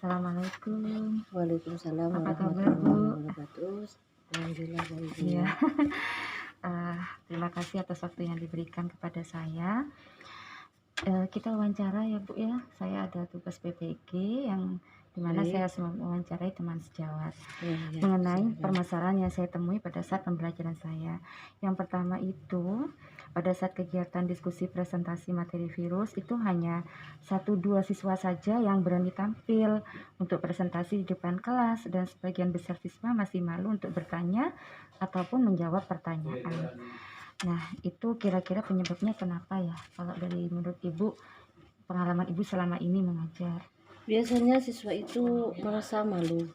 Assalamualaikum. Waalaikumsalam Apa kabar, warahmatullahi Bu? wabarakatuh. Alhamdulillah baik. Iya. Terima kasih atas waktu yang diberikan kepada saya. Kita wawancara ya, Bu, ya. Saya ada tugas PPG yang dimana saya harus mewawancarai teman sejawat mengenai permasalahan yang saya temui pada saat pembelajaran saya. Yang pertama itu, pada saat kegiatan diskusi presentasi materi virus itu hanya 1-2 siswa saja yang berani tampil untuk presentasi di depan kelas, dan sebagian besar siswa masih malu untuk bertanya ataupun menjawab pertanyaan. Nah, itu kira-kira penyebabnya kenapa ya? Kalau dari menurut Ibu, pengalaman Ibu selama ini mengajar. Biasanya siswa itu merasa malu.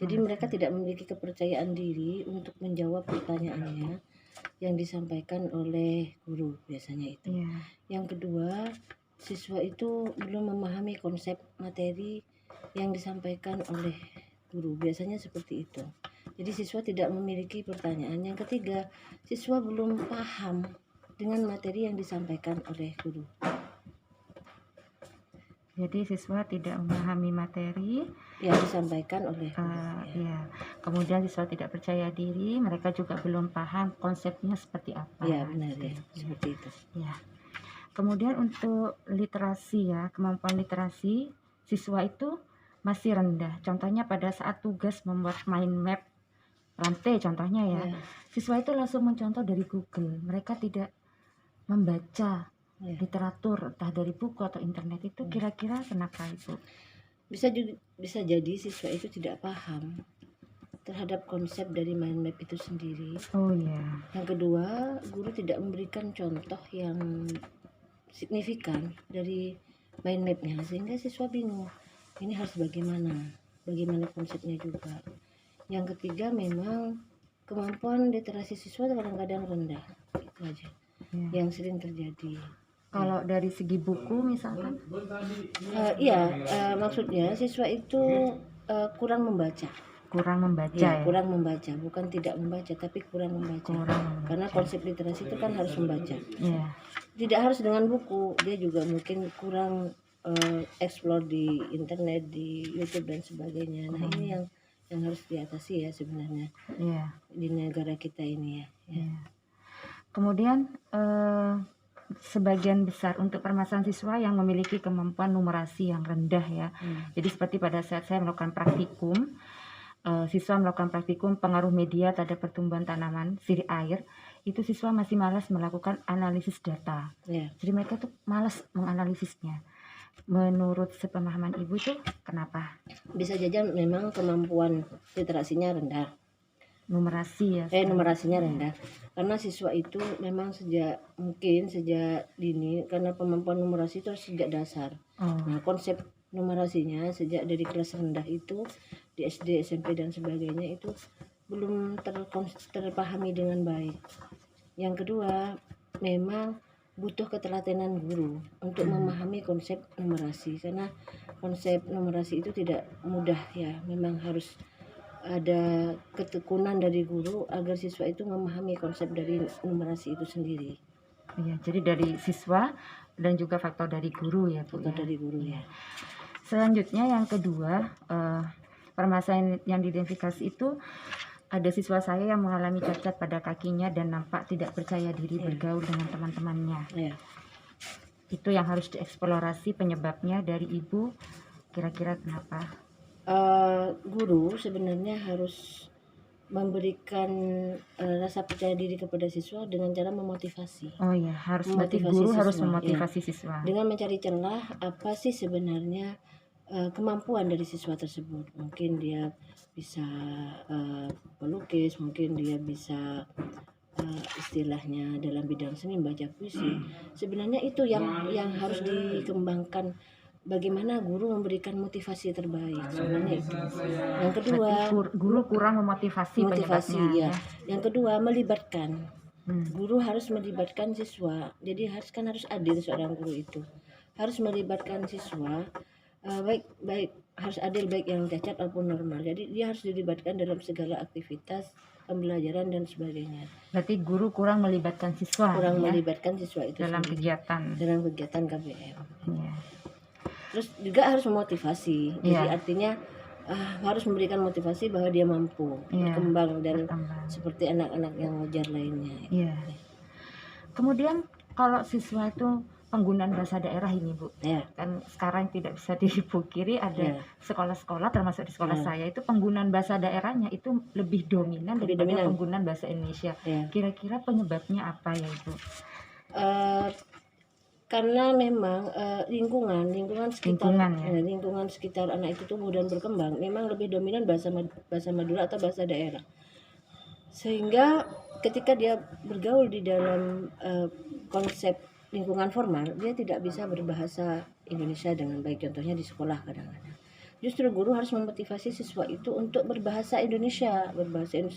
Jadi mereka tidak memiliki kepercayaan diri untuk menjawab pertanyaannya yang disampaikan oleh guru biasanya itu. Yang kedua, siswa itu belum memahami konsep materi yang disampaikan oleh guru. Biasanya seperti itu. Jadi siswa tidak memiliki pertanyaan. Yang ketiga, siswa belum paham dengan materi yang disampaikan oleh guru. Jadi siswa tidak memahami materi yang disampaikan oleh guru. Kemudian siswa tidak percaya diri, mereka juga belum paham konsepnya seperti apa. Ya, benar ya, seperti itu. Ya. Kemudian untuk literasi ya, kemampuan literasi siswa itu masih rendah. Contohnya pada saat tugas membuat mind map rantai contohnya ya. Siswa itu langsung mencontoh dari Google. Mereka tidak membaca literatur entah dari buku atau internet. Itu kira-kira kenapa itu? Bisa jadi siswa itu tidak paham terhadap konsep dari mind map itu sendiri. Yang kedua, guru tidak memberikan contoh yang signifikan dari mind mapnya, sehingga siswa bingung ini harus bagaimana konsepnya juga. Yang ketiga, memang kemampuan literasi siswa kadang-kadang rendah. Itu aja yang sering terjadi. Kalau dari segi buku misalkan? Maksudnya siswa itu kurang membaca. Kurang membaca, bukan tidak membaca, tapi kurang membaca. Karena konsep literasi itu kan harus membaca. Tidak harus dengan buku, dia juga mungkin kurang explore di internet, di YouTube dan sebagainya. Nah, ini yang harus diatasi ya sebenarnya di negara kita ini ya. Kemudian sebagian besar untuk permasalahan siswa yang memiliki kemampuan numerasi yang rendah ya. Jadi seperti pada saat saya melakukan praktikum, siswa melakukan praktikum pengaruh media terhadap pertumbuhan tanaman sirih air, itu siswa masih malas melakukan analisis data. Jadi mereka tuh malas menganalisisnya. Menurut sepemahaman Ibu tuh kenapa? Bisa jadi memang kemampuan literasinya rendah. Numerasinya rendah. Karena siswa itu memang sejak dini, karena kemampuan numerasi itu sejak dasar. Nah, konsep numerasinya sejak dari kelas rendah itu di SD, SMP dan sebagainya itu belum terpahami dengan baik. Yang kedua, memang butuh ketelatenan guru untuk memahami konsep numerasi, karena konsep numerasi itu tidak mudah ya. Memang harus ada ketekunan dari guru agar siswa itu memahami konsep dari numerasi itu sendiri. Jadi dari siswa dan juga faktor dari guru ya, Bu. Dari guru ya. Selanjutnya yang kedua, permasalahan yang diidentifikasi itu ada siswa saya yang mengalami cacat pada kakinya dan nampak tidak percaya diri bergaul dengan teman-temannya. Itu yang harus dieksplorasi penyebabnya dari Ibu. Kira-kira kenapa? Guru sebenarnya harus memberikan rasa percaya diri kepada siswa dengan cara memotivasi. Guru harus memotivasi siswa dengan mencari celah apa sih sebenarnya kemampuan dari siswa tersebut. Mungkin dia bisa melukis, mungkin dia bisa istilahnya dalam bidang seni membaca puisi. Sebenarnya itu yang harus dikembangkan. Bagaimana guru memberikan motivasi terbaik sebenarnya itu. Yang kedua, guru kurang memotivasi ya. Yang kedua, melibatkan. Guru harus melibatkan siswa. Jadi harus adil seorang guru itu. Harus melibatkan siswa baik harus adil, baik yang cacat maupun normal. Jadi dia harus dilibatkan dalam segala aktivitas pembelajaran dan sebagainya. Berarti guru kurang melibatkan siswa. Melibatkan siswa itu dalam kegiatan KBM. Terus juga harus memotivasi. Jadi Iya. artinya harus memberikan motivasi bahwa dia mampu Iya, berkembang dan berkembang. seperti anak-anak yang wajar lainnya. Iya. Kemudian kalau siswa itu penggunaan bahasa daerah ini, Bu, Ya, kan sekarang tidak bisa dipungkiri ada ya, sekolah-sekolah termasuk di sekolah ya. saya itu penggunaan bahasa daerahnya itu lebih dominan Lebih daripada dominan. penggunaan bahasa Indonesia. Ya. Kira-kira penyebabnya apa ya, Ibu? Karena memang lingkungan sekitar Lingkungan ya. lingkungan sekitar anak itu tumbuh dan berkembang memang lebih dominan bahasa Madura atau bahasa daerah, sehingga ketika dia bergaul di dalam konsep lingkungan formal, dia tidak bisa berbahasa Indonesia dengan baik. Contohnya di sekolah kadang-kadang justru guru harus memotivasi siswa itu untuk berbahasa Indonesia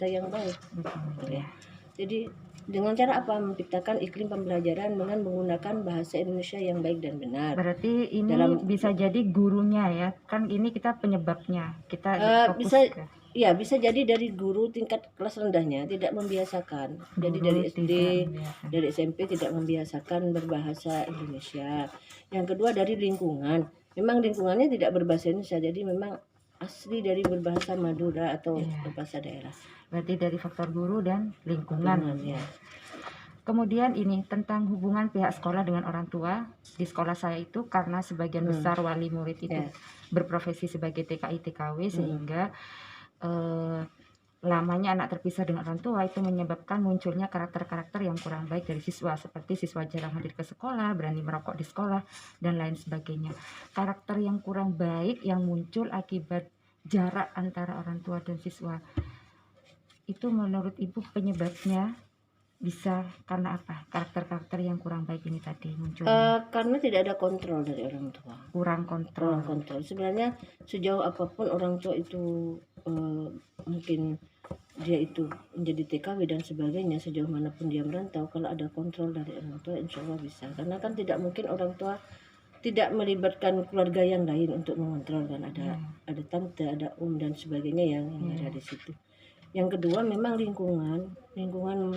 yang baik. Betul, ya. Jadi dengan cara apa? Menciptakan iklim pembelajaran dengan menggunakan bahasa Indonesia yang baik dan benar. Berarti ini Dalam- bisa jadi gurunya ya, kan ini kita penyebabnya, kita fokus bisa ke ya bisa jadi dari guru tingkat kelas rendahnya tidak membiasakan. Jadi guru dari SD, tidak membiasakan. dari SMP tidak membiasakan berbahasa Indonesia. Yang kedua dari lingkungan. Memang lingkungannya tidak berbahasa Indonesia, jadi memang asli dari berbahasa Madura atau Iya. berbahasa daerah. Berarti dari faktor guru dan lingkungan. Ya. Kemudian ini tentang hubungan pihak sekolah dengan orang tua. Di sekolah saya itu karena sebagian besar wali murid itu Ya. berprofesi sebagai TKI TKW sehingga lamanya anak terpisah dengan orang tua itu menyebabkan munculnya karakter-karakter yang kurang baik dari siswa, seperti siswa jarang hadir ke sekolah, berani merokok di sekolah, dan lain sebagainya. Karakter yang kurang baik yang muncul akibat jarak antara orang tua dan siswa itu menurut Ibu penyebabnya bisa karena apa? Karakter-karakter yang kurang baik ini tadi muncul. Karena tidak ada kontrol dari orang tua. Kurang kontrol. Sebenarnya sejauh apapun orang tua itu mungkin dia itu menjadi TKW dan sebagainya, sejauh manapun dia merantau, kalau ada kontrol dari orang tua insya Allah bisa. Karena kan tidak mungkin orang tua tidak melibatkan keluarga yang lain untuk mengontrol, kan ada tante, ada dan sebagainya yang ada di situ. Yang kedua memang lingkungan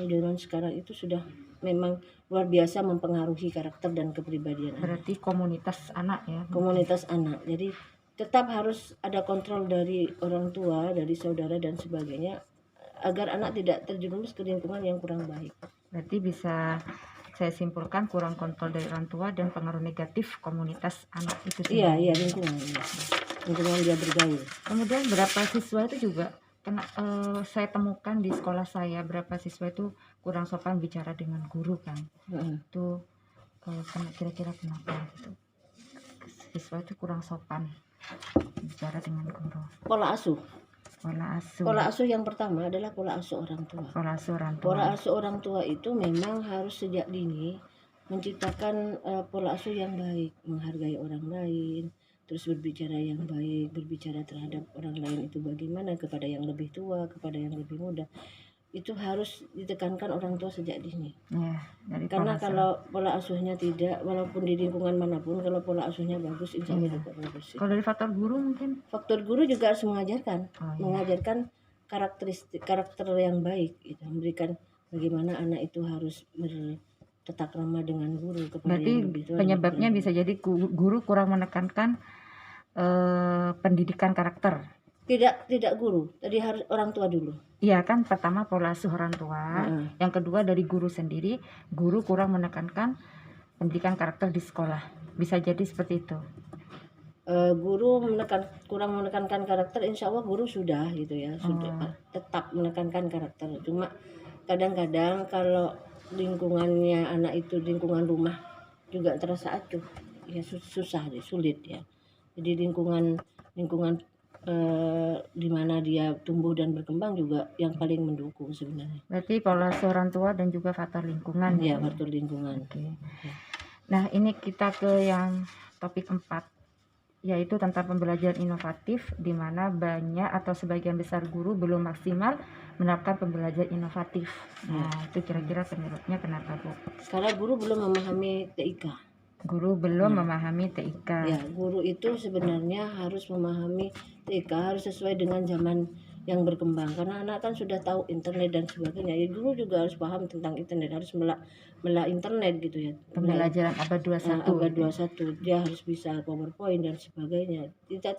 zaman sekarang itu sudah memang luar biasa mempengaruhi karakter dan kepribadian anak. Berarti komunitas anak ya. Komunitas anak. Jadi tetap harus ada kontrol dari orang tua, dari saudara dan sebagainya agar anak tidak terjerumus ke lingkungan yang kurang baik. Berarti bisa saya simpulkan kurang kontrol dari orang tua dan pengaruh negatif komunitas anak itu sendiri. Iya, lingkungan dia bergaul. Kemudian berapa siswa itu juga saya temukan di sekolah saya, berapa siswa itu kurang sopan bicara dengan guru kan. Itu kira-kira kenapa gitu. Siswa itu kurang sopan bicara dengan guru. Pola asuh yang pertama adalah pola asuh orang tua. Pola asuh orang tua itu memang harus sejak dini menciptakan pola asuh yang baik, menghargai orang lain, terus berbicara yang baik, berbicara terhadap orang lain itu bagaimana, kepada yang lebih tua, kepada yang lebih muda. Itu harus ditekankan orang tua sejak dini. Ya, karena kalau pola asuhnya tidak, walaupun di lingkungan manapun, kalau pola asuhnya bagus, insya Allah juga bagus. Kalau dari faktor guru mungkin? Faktor guru juga harus mengajarkan karakter yang baik, gitu. Memberikan bagaimana anak itu harus bertetap ramah dengan guru. Berarti penyebabnya bisa jadi guru kurang menekankan pendidikan karakter. Tidak guru, tadi harus orang tua dulu. Iya kan, pertama pola asuh orang tua, yang kedua dari guru sendiri, guru kurang menekankan pendidikan karakter di sekolah. Bisa jadi seperti itu. Guru kurang menekankan karakter, insya Allah guru sudah gitu ya, sudah tetap menekankan karakter. Cuma kadang-kadang kalau lingkungannya anak itu lingkungan rumah juga terasa acuh, ya susah deh, sulit ya. Jadi lingkungan di mana dia tumbuh dan berkembang juga yang paling mendukung sebenarnya. Berarti pola asuh orang tua dan juga faktor lingkungan. Ya, faktor lingkungan. Okay. Nah, ini kita ke yang topik 4, yaitu tentang pembelajaran inovatif, di mana banyak atau sebagian besar guru belum maksimal menerapkan pembelajaran inovatif. Nah, itu kira-kira penyebabnya kenapa, Bu? Karena guru belum memahami TIK. Guru belum memahami TIK. Ya, guru itu sebenarnya harus memahami TIK, harus sesuai dengan zaman yang berkembang, karena anak kan sudah tahu internet dan sebagainya. Ya guru juga harus paham tentang internet, harus melak internet gitu ya. Pembelajaran abad 21 abad gitu ya. 21 dia harus bisa PowerPoint dan sebagainya. Kita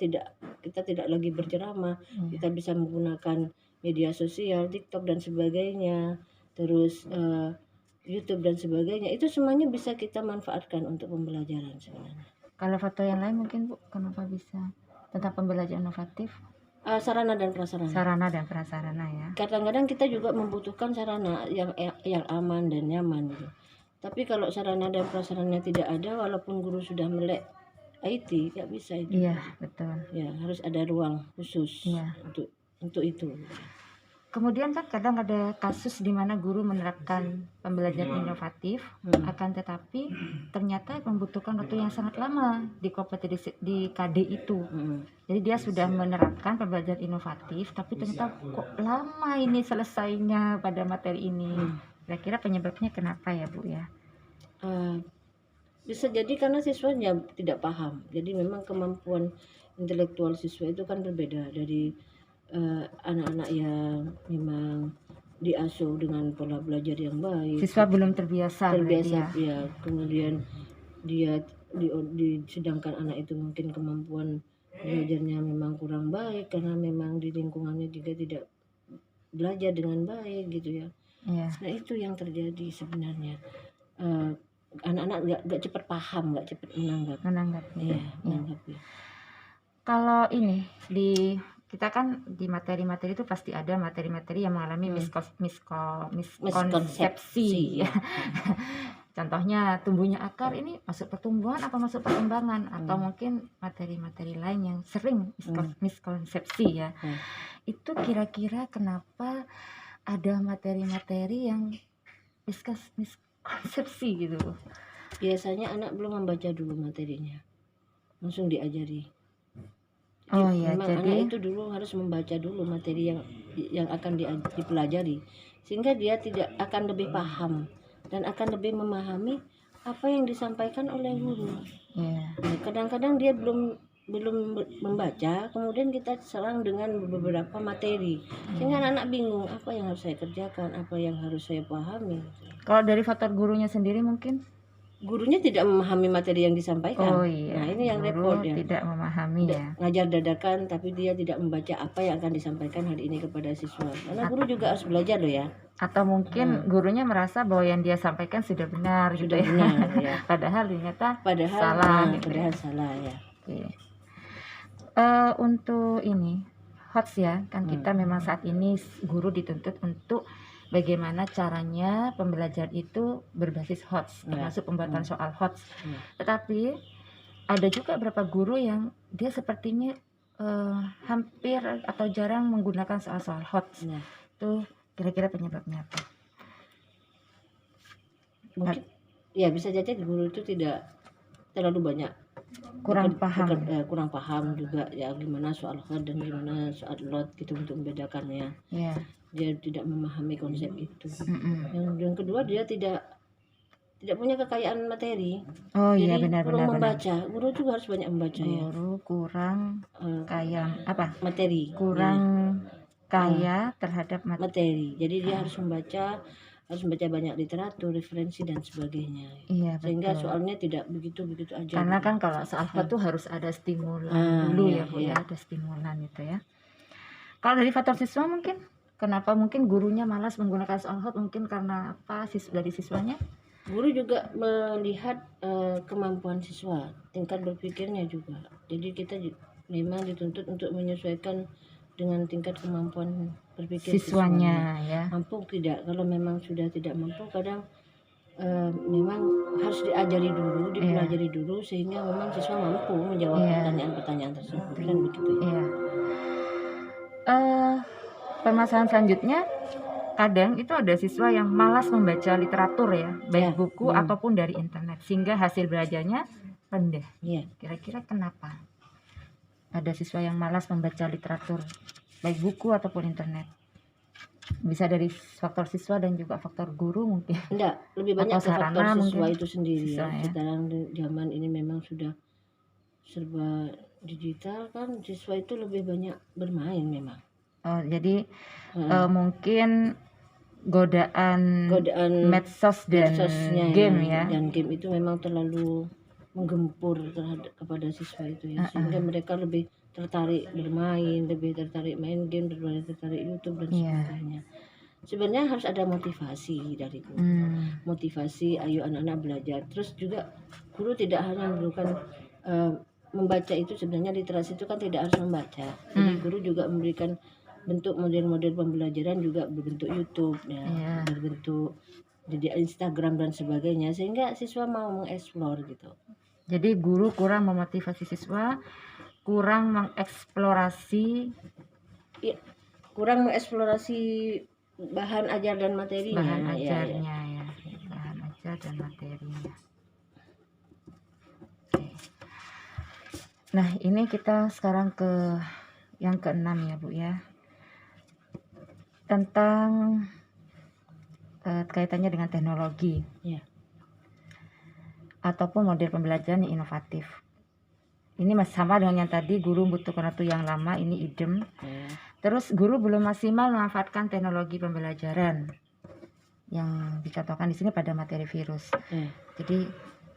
tidak lagi berceramah, kita bisa menggunakan media sosial, TikTok dan sebagainya, terus YouTube dan sebagainya. Itu semuanya bisa kita manfaatkan untuk pembelajaran sebenarnya. Kalau faktor yang lain mungkin Bu, kenapa bisa tentang pembelajaran inovatif? Sarana dan prasarana. Sarana dan prasarana ya. Kadang-kadang kita juga membutuhkan sarana yang aman dan nyaman gitu. Tapi kalau sarana dan prasarana tidak ada, walaupun guru sudah melek IT, nggak bisa itu. Iya, betul. Ya, harus ada ruang khusus untuk itu. Kemudian kan kadang ada kasus di mana guru menerapkan pembelajaran inovatif, akan tetapi ternyata membutuhkan waktu yang sangat lama di kompetisi di KD itu. Jadi dia sudah menerapkan pembelajaran inovatif, tapi ternyata kok lama ini selesainya pada materi ini. Kira-kira penyebabnya kenapa ya Bu ya? Bisa jadi karena siswanya tidak paham. Jadi memang kemampuan intelektual siswa itu kan berbeda dari anak-anak yang memang diasuh dengan pola belajar yang baik. Siswa belum terbiasa ya. Kemudian dia sedangkan anak itu mungkin kemampuan belajarnya memang kurang baik karena memang di lingkungannya juga tidak belajar dengan baik gitu ya. Nah itu yang terjadi sebenarnya. Anak-anak nggak cepat paham, nggak cepat menanggapi. Kalau ini kita kan di materi-materi itu pasti ada materi-materi yang mengalami miskonsepsi. Contohnya tumbuhnya akar ini masuk pertumbuhan apa masuk perkembangan, atau mungkin materi-materi lain yang sering miskonsepsi ya. Itu kira-kira kenapa ada materi-materi yang miskonsepsi gitu? Biasanya anak belum membaca dulu materinya, langsung diajari. Jadi anak itu dulu harus membaca dulu materi yang akan dipelajari, sehingga dia tidak akan lebih paham dan akan lebih memahami apa yang disampaikan oleh guru. Nah, kadang-kadang dia belum membaca, kemudian kita serang dengan beberapa materi, sehingga anak-anak bingung apa yang harus saya kerjakan, apa yang harus saya pahami. Kalau dari faktor gurunya sendiri mungkin gurunya tidak memahami materi yang disampaikan. Nah ini yang repot ya. Tidak memahami ya. Ngajar dadakan tapi dia tidak membaca apa yang akan disampaikan hari ini kepada siswa. Karena guru juga harus belajar loh ya. Atau mungkin gurunya merasa bahwa yang dia sampaikan sudah benar gitu ya. Padahal ternyata salah. Padahal salah ya. Untuk ini HOTS ya, kan kita memang saat ini guru dituntut untuk bagaimana caranya pembelajaran itu berbasis HOTS, termasuk pembuatan soal HOTS. Tetapi ada juga beberapa guru yang dia sepertinya hampir atau jarang menggunakan soal-soal HOTS. Itu kira-kira penyebabnya apa? Mungkin ya bisa jadi guru itu tidak terlalu banyak kurang paham juga ya, gimana soal HOTS dan gimana soal LOT gitu untuk membedakannya. Dia tidak memahami konsep itu. Yang kedua dia tidak punya kekayaan materi. Jadi kurang membaca. Guru juga harus banyak membaca ya. Guru kurang kaya materi. Kurang kaya terhadap materi. Jadi dia harus membaca banyak literatur, referensi dan sebagainya. Sehingga soalnya tidak begitu aja. Karena kan kalau soal HOTS tuh harus ada stimulan dulu ya Bu ya, ada stimulan itu ya. Kalau dari faktor siswa mungkin kenapa mungkin gurunya malas menggunakan soal HOTS, mungkin karena apa dari siswanya? Guru juga melihat kemampuan siswa, tingkat berpikirnya juga. Jadi kita memang dituntut untuk menyesuaikan dengan tingkat kemampuan berpikir siswanya ya. Mampu tidak? Kalau memang sudah tidak mampu, kadang memang harus diajari dulu, dipelajari dulu sehingga memang siswa mampu menjawab pertanyaan-pertanyaan tersebut. Kan begitu ya. Permasalahan selanjutnya, kadang itu ada siswa yang malas membaca literatur ya, baik buku ataupun dari internet, sehingga hasil belajarnya rendah. Kira-kira kenapa ada siswa yang malas membaca literatur, baik buku ataupun internet? Bisa dari faktor siswa dan juga faktor guru mungkin. Enggak, lebih banyak faktor siswa itu sendiri ya. Sekarang zaman ini memang sudah serba digital kan, siswa itu lebih banyak bermain memang. Oh, jadi Heeh. mungkin godaan medsos dan medsosnya game ya. dan game itu memang terlalu menggempur kepada siswa itu ya, sehingga mereka lebih tertarik bermain, lebih tertarik main game, lebih tertarik YouTube dan Iya. sebagainya. Sebenarnya harus ada motivasi dari guru. Motivasi, ayo anak-anak belajar. Terus juga guru tidak hanya memberikan membaca itu, sebenarnya literasi itu kan tidak harus membaca. Jadi guru juga memberikan bentuk model-model pembelajaran juga berbentuk YouTube ya, berbentuk di Instagram dan sebagainya, sehingga siswa mau mengeksplor gitu. Jadi guru kurang memotivasi siswa, kurang mengeksplorasi, kurang mengeksplorasi bahan ajar dan materinya. Bahan ajarnya ya. Bahan ajar dan materinya. Oke. Nah, ini kita sekarang ke yang keenam ya Bu ya. Tentang kaitannya dengan teknologi. Ya. Ataupun model pembelajaran yang inovatif. Ini masih sama dengan yang tadi, guru membutuhkan waktu yang lama, ini idem. Terus guru belum maksimal memanfaatkan teknologi pembelajaran yang dicontohkan di sini pada materi virus. Jadi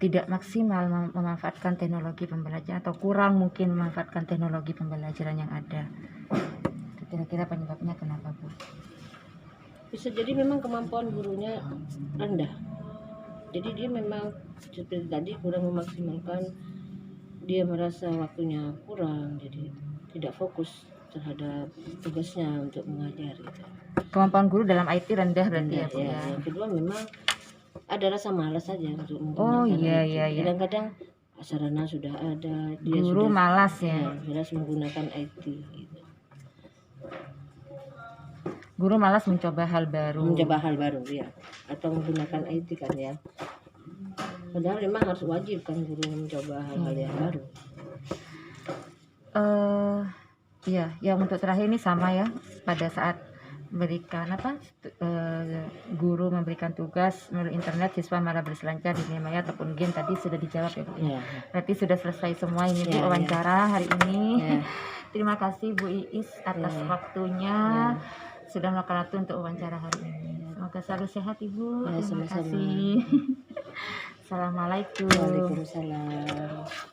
tidak maksimal memanfaatkan teknologi pembelajaran atau kurang mungkin memanfaatkan teknologi pembelajaran yang ada. Kira-kira penyebabnya kenapa Bu? Bisa jadi memang kemampuan gurunya rendah. Jadi dia memang seperti tadi kurang memaksimalkan, dia merasa waktunya kurang, jadi tidak fokus terhadap tugasnya untuk mengajar gitu. Kemampuan guru dalam IT rendah berarti ya Bu ya. Yang kedua memang ada rasa malas saja untuk menggunakan IT. Kadang-kadang sarana sudah ada, dia guru sudah malas ya. Malas menggunakan IT gitu. Guru malas mencoba hal baru ya, atau menggunakan IT kan ya. Padahal memang harus wajib kan guru mencoba hal-hal yang baru. Iya, yang untuk terakhir ini sama ya, pada saat berikan guru memberikan tugas melalui internet, siswa malah berselancar di dunia maya ataupun game, tadi sudah dijawab ya Bu. Berarti sudah selesai semua ini Bu wawancara hari ini. Terima kasih Bu Iis atas waktunya, sudah melakukan waktu untuk wawancara hari ini. Semoga selalu sehat Ibu. Terima kasih. Assalamualaikum. Waalaikumsalam.